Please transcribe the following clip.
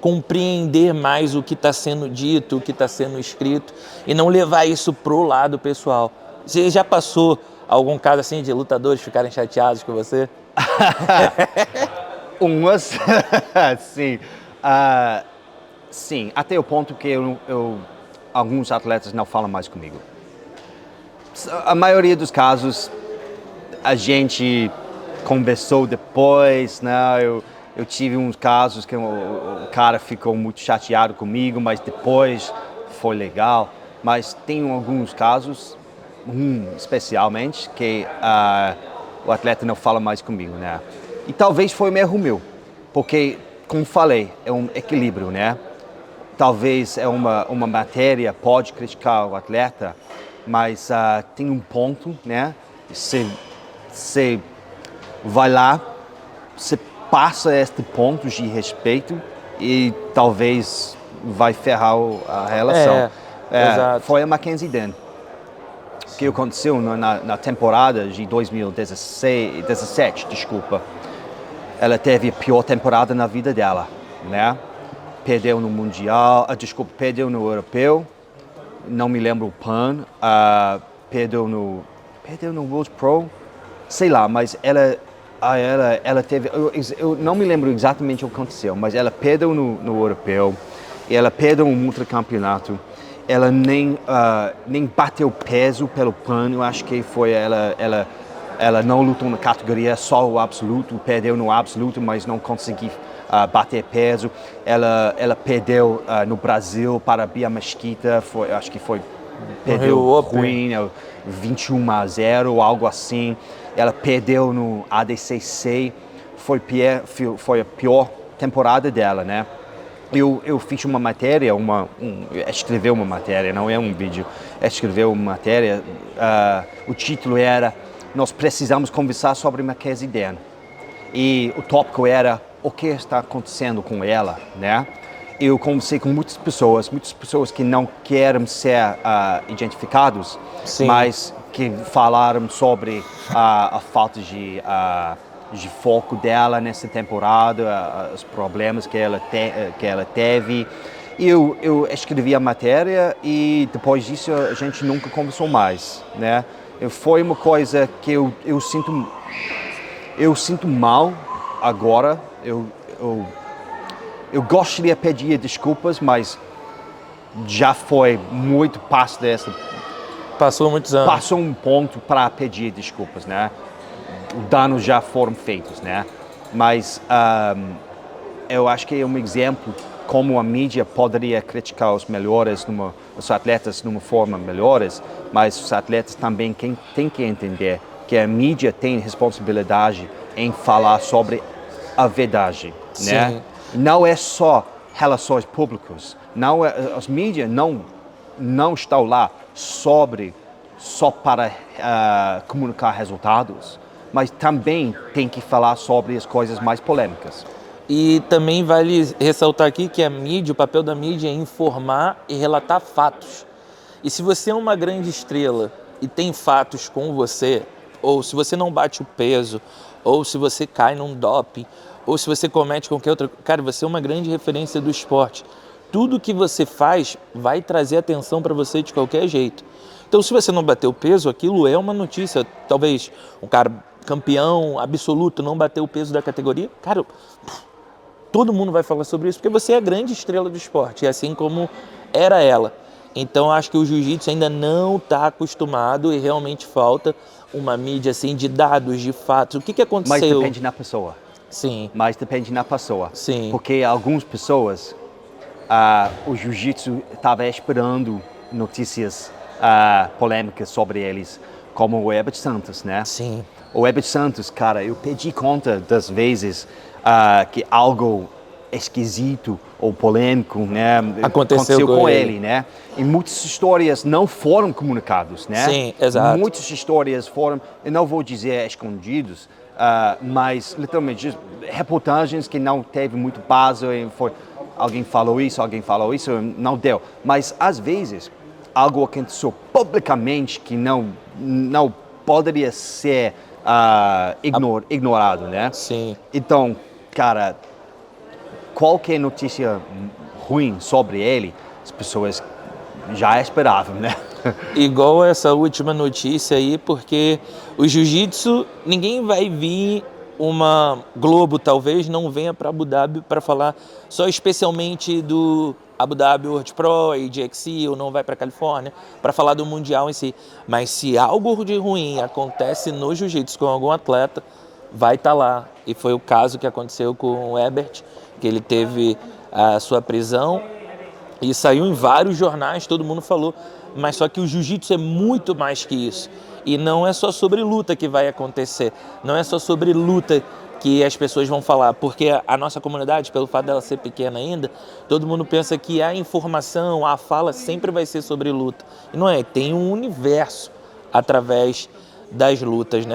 compreender mais o que está sendo dito, o que está sendo escrito e não levar isso pro lado pessoal. Você já passou algum caso assim de lutadores ficarem chateados com você? Umas, sim. Sim, até o ponto que alguns atletas não falam mais comigo. A maioria dos casos, a gente conversou depois, né? Eu tive uns casos que o cara ficou muito chateado comigo, mas depois foi legal. Mas tem alguns casos, especialmente, que o atleta não fala mais comigo, né? E talvez foi um erro meu, porque, como falei, é um equilíbrio, né? Talvez é uma matéria, pode criticar o atleta, mas tem um ponto, né? Você vai lá, você passa este ponto de respeito e talvez vai ferrar a relação. Exato. Foi a Mackenzie Dern. O que aconteceu na temporada de 2017, desculpa. Ela teve a pior temporada na vida dela, né? Perdeu no Mundial, perdeu no Europeu, não me lembro o PAN, perdeu no World Pro, sei lá, mas ela teve, eu não me lembro exatamente o que aconteceu, mas ela perdeu no Europeu, e ela perdeu um ultracampeonato, ela nem bateu peso pelo PAN, eu acho que foi ela não lutou na categoria só o absoluto, perdeu no absoluto, mas não conseguiu bater peso. Ela perdeu no Brasil para a Bia Mesquita, perdeu ruim, 21-0, algo assim. Ela perdeu no ADCC, foi a pior temporada dela, né? Eu fiz uma matéria, escrevi uma matéria, não é um vídeo, escreveu uma matéria, o título era "Nós precisamos conversar sobre Mackenzie Dern". E o tópico era o que está acontecendo com ela, né? Eu conversei com muitas pessoas que não querem ser identificados, Sim. mas que falaram sobre a falta de foco dela nessa temporada, os problemas que ela teve. Eu escrevi a matéria e depois disso a gente nunca conversou mais, né? Foi uma coisa que eu sinto mal agora. Eu gostaria de pedir desculpas, mas já foi muito passo dessa. Passou muitos anos. Passou um ponto para pedir desculpas, né? Os danos já foram feitos, né? Mas eu acho que é um exemplo como a mídia poderia criticar os atletas de uma forma melhores, mas os atletas também têm que entender que a mídia tem responsabilidade em falar sobre a verdade, né? Não é só relações públicas, as mídias não estão lá só para comunicar resultados, mas também tem que falar sobre as coisas mais polêmicas. E também vale ressaltar aqui que a mídia, o papel da mídia é informar e relatar fatos. E se você é uma grande estrela e tem fatos com você, ou se você não bate o peso, ou se você cai num doping, ou se você comete qualquer outra... Cara, você é uma grande referência do esporte. Tudo que você faz vai trazer atenção para você de qualquer jeito. Então, se você não bateu o peso, aquilo é uma notícia. Talvez um cara campeão absoluto não bateu o peso da categoria. Cara, todo mundo vai falar sobre isso, porque você é a grande estrela do esporte, assim como era ela. Então, acho que o jiu-jitsu ainda não está acostumado e realmente falta uma mídia assim de dados, de fatos. O que aconteceu? Mas depende da pessoa. Sim. Mas depende da pessoa. Sim. Porque algumas pessoas, o jiu-jitsu estava esperando notícias polêmicas sobre eles, como o Herbert Santos, né? Sim. O Herbert Santos, cara, eu pedi conta das vezes que algo esquisito ou polêmico, né, aconteceu com ele, né? E muitas histórias não foram comunicadas, né? Sim, exato. Muitas histórias foram, eu não vou dizer escondidos, mas literalmente reportagens que não teve muito base, alguém falou isso, não deu. Mas às vezes algo aconteceu publicamente que não poderia ser ignorado, né? Sim. Então, cara, qualquer notícia ruim sobre ele, as pessoas já esperavam, né? Igual essa última notícia aí, porque o jiu-jitsu, ninguém vai vir, uma Globo talvez não venha para Abu Dhabi para falar só especialmente do Abu Dhabi World Pro e GXC, ou não vai para Califórnia para falar do Mundial em si. Mas se algo de ruim acontece no jiu-jitsu com algum atleta, vai estar lá. E foi o caso que aconteceu com o Herbert, que ele teve a sua prisão e saiu em vários jornais, todo mundo falou, mas só que o jiu-jitsu é muito mais que isso. E não é só sobre luta que vai acontecer, não é só sobre luta que as pessoas vão falar, porque a nossa comunidade, pelo fato dela ser pequena ainda, todo mundo pensa que a informação, a fala sempre vai ser sobre luta. E não é, tem um universo através das lutas, né?